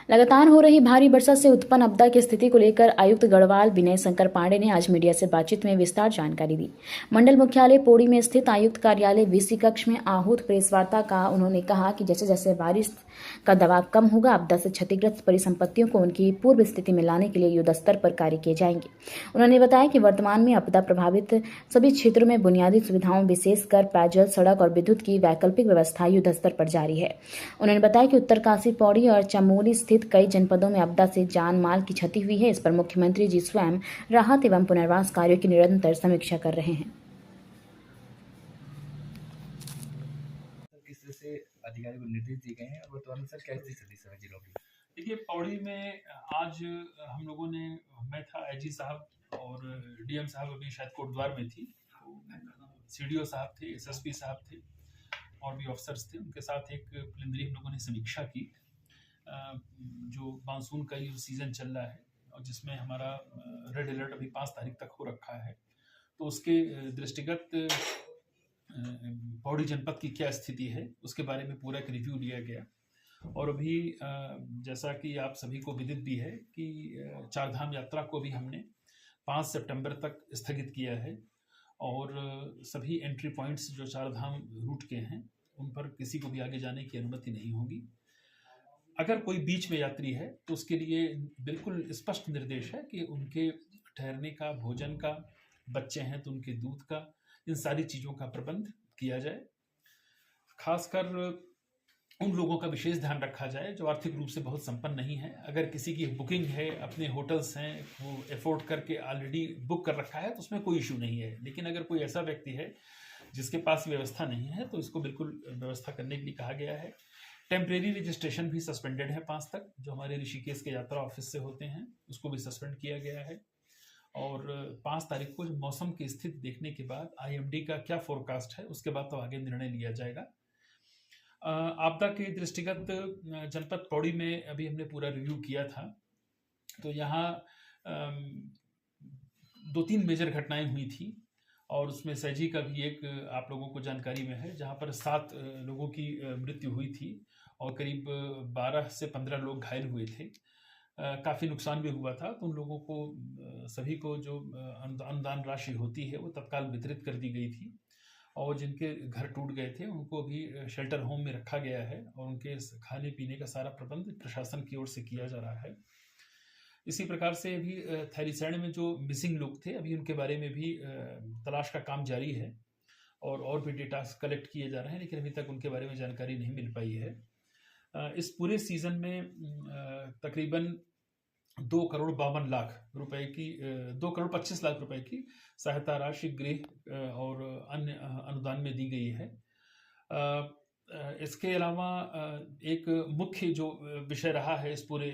लगातार हो रही भारी वर्षा से उत्पन्न आपदा की स्थिति को लेकर आयुक्त गढ़वाल विनय शंकर पांडे ने आज मीडिया से बातचीत में विस्तार जानकारी दी। मंडल मुख्यालय पौड़ी में स्थित आयुक्त कार्यालय वीसी कक्ष में आहूत प्रेस वार्ता का उन्होंने कहा कि जैसे जैसे बारिश का दबाव कम होगा, आपदा से क्षतिग्रस्त परिसंपत्तियों को उनकी पूर्व स्थिति में लाने के लिए युद्ध स्तर पर कार्य किए जाएंगे। उन्होंने बताया कि वर्तमान में आपदा प्रभावित सभी क्षेत्रों में बुनियादी सुविधाओं, विशेषकर पेयजल, सड़क और विद्युत की वैकल्पिक व्यवस्था युद्ध स्तर पर जारी है। उन्होंने बताया कि उत्तरकाशी, पौड़ी और चमोली स्थित कई जनपदों में आपदा से जान माल की क्षति हुई है। इस पर मुख्यमंत्री जी स्वयं राहत एवं पुनर्वास कार्यों की निरंतर समीक्षा कर रहे हैं। किस तरह से अधिकारी को निर्देश दिए गए हैं और वर्तमान में सर क्या स्थिति चल रही है जिलों की? देखिए, पौड़ी में आज हम लोगों ने, मैं था, आईजी साहब और डीएम साहब अभी शायद कोटद्वार में थी, तो सीडीओ साहब थे, एसएसपी साहब थे और भी ऑफिसर्स थे। उनके साथ एक प्रिलिमिनरी हम लोगों ने समीक्षा की। जो मानसून का ये सीजन चल रहा है और जिसमें हमारा रेड अलर्ट अभी 5 तारीख तक हो रखा है, तो उसके दृष्टिगत पौड़ी जनपद की क्या स्थिति है उसके बारे में पूरा एक रिव्यू लिया गया। और अभी जैसा कि आप सभी को विदित भी है कि चारधाम यात्रा को भी हमने 5 सितंबर तक स्थगित किया है और सभी एंट्री पॉइंट्स जो चारधाम रूट के हैं उन पर किसी को भी आगे जाने की अनुमति नहीं होगी। अगर कोई बीच में यात्री है तो उसके लिए बिल्कुल स्पष्ट निर्देश है कि उनके ठहरने का, भोजन का, बच्चे हैं तो उनके दूध का, इन सारी चीज़ों का प्रबंध किया जाए। खासकर उन लोगों का विशेष ध्यान रखा जाए जो आर्थिक रूप से बहुत संपन्न नहीं है। अगर किसी की बुकिंग है, अपने होटल्स हैं, वो एफोर्ड करके ऑलरेडी बुक कर रखा है तो उसमें कोई इशू नहीं है। लेकिन अगर कोई ऐसा व्यक्ति है जिसके पास व्यवस्था नहीं है तो इसको बिल्कुल व्यवस्था करने के लिए कहा गया है। टेम्परेरी रजिस्ट्रेशन भी सस्पेंडेड है 5 तक, जो हमारे ऋषिकेश के यात्रा ऑफिस से होते हैं उसको भी सस्पेंड किया गया है। और 5 तारीख को मौसम की स्थिति देखने के बाद आईएमडी का क्या फोरकास्ट है उसके बाद तो आगे निर्णय लिया जाएगा। आपदा के दृष्टिगत जनपद पौड़ी में अभी हमने पूरा रिव्यू किया था, तो यहाँ 2-3 मेजर घटनाएं हुई थी और उसमें सैजी का भी एक आप लोगों को जानकारी में है, जहाँ पर 7 लोगों की मृत्यु हुई थी और करीब 12 से 15 लोग घायल हुए थे। काफ़ी नुकसान भी हुआ था, तो उन लोगों को सभी को जो अनुदान राशि होती है वो तत्काल वितरित कर दी गई थी और जिनके घर टूट गए थे उनको भी शेल्टर होम में रखा गया है और उनके खाने पीने का सारा प्रबंध प्रशासन की ओर से किया जा रहा है। इसी प्रकार से अभी थैलीसैंण में जो मिसिंग लोग थे अभी उनके बारे में भी तलाश का काम जारी है और भी डेटा कलेक्ट किए जा रहे हैं, लेकिन अभी तक उनके बारे में जानकारी नहीं मिल पाई है। इस पूरे सीजन में तकरीबन 2,52,00,000 रुपए की 2,25,00,000 रुपए की सहायता राशि गृह और अन्य अनुदान में दी गई है। इसके अलावा एक मुख्य जो विषय रहा है इस पूरे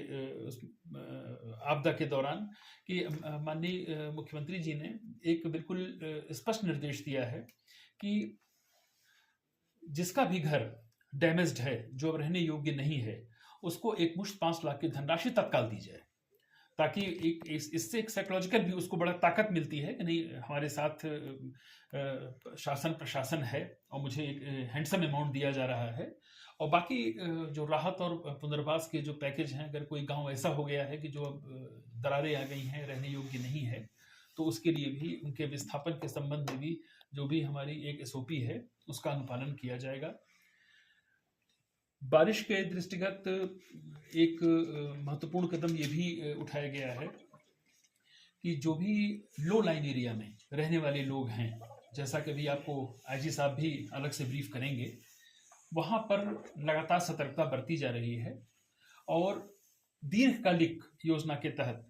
आपदा के दौरान कि माननीय मुख्यमंत्री जी ने एक बिल्कुल स्पष्ट निर्देश दिया है कि जिसका भी घर डैमेज्ड है, जो रहने योग्य नहीं है, उसको एकमुश्त 5 लाख की धनराशि तत्काल दी जाए, ताकि इससे एक साइकोलॉजिकल भी उसको बड़ा ताकत मिलती है कि नहीं, हमारे साथ शासन प्रशासन है और मुझे एक हैंडसम अमाउंट दिया जा रहा है। और बाकी जो राहत और पुनर्वास के जो पैकेज हैं, अगर कोई गांव ऐसा हो गया है कि जो अब दरारें आ गई हैं, रहने योग्य नहीं है, तो उसके लिए भी उनके विस्थापन के संबंध में भी जो भी हमारी एक एसओपी है उसका अनुपालन किया जाएगा। बारिश के दृष्टिगत एक महत्वपूर्ण कदम ये भी उठाया गया है कि जो भी लो लाइन एरिया में रहने वाले लोग हैं, जैसा कि अभी आपको आईजी साहब भी अलग से ब्रीफ करेंगे, वहाँ पर लगातार सतर्कता बरती जा रही है और दीर्घकालिक योजना के तहत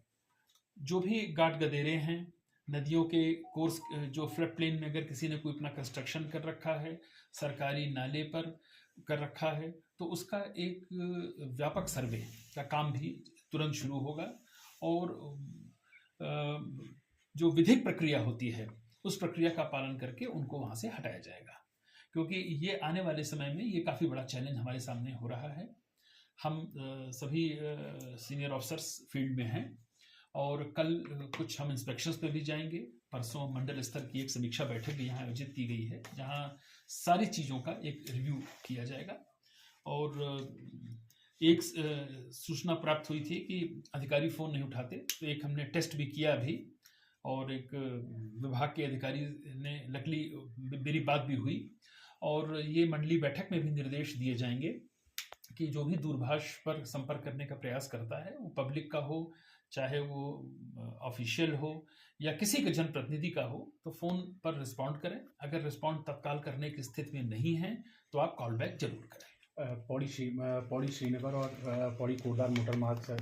जो भी गाट गदेरे हैं, नदियों के कोर्स, जो फ्लड प्लेन में अगर किसी ने कोई अपना कंस्ट्रक्शन कर रखा है, सरकारी नाले पर कर रखा है, तो उसका एक व्यापक सर्वे का काम भी तुरंत शुरू होगा और जो विधिक प्रक्रिया होती है उस प्रक्रिया का पालन करके उनको वहाँ से हटाया जाएगा, क्योंकि ये आने वाले समय में ये काफ़ी बड़ा चैलेंज हमारे सामने हो रहा है। हम सभी सीनियर ऑफिसर्स फील्ड में हैं और कल कुछ हम इंस्पेक्शंस पे भी जाएंगे। परसों मंडल स्तर की एक समीक्षा बैठक भी यहाँ आयोजित की गई है, जहाँ सारी चीज़ों का एक रिव्यू किया जाएगा और एक सूचना प्राप्त हुई थी कि अधिकारी फ़ोन नहीं उठाते, तो एक हमने टेस्ट भी किया अभी, और एक विभाग के अधिकारी ने लकीली मेरी बात भी हुई, और ये मंडलीय बैठक में भी निर्देश दिए जाएंगे कि जो भी दूरभाष पर संपर्क करने का प्रयास करता है, वो पब्लिक का हो, चाहे वो ऑफिशियल हो या किसी के जनप्रतिनिधि का हो, तो फ़ोन पर रिस्पॉन्ड करें। अगर रिस्पॉन्ड तत्काल करने की स्थिति में नहीं है तो आप कॉल बैक जरूर करें। पौड़ी श्रीनगर और पौड़ी कोटद्वार मोटर मार्ग से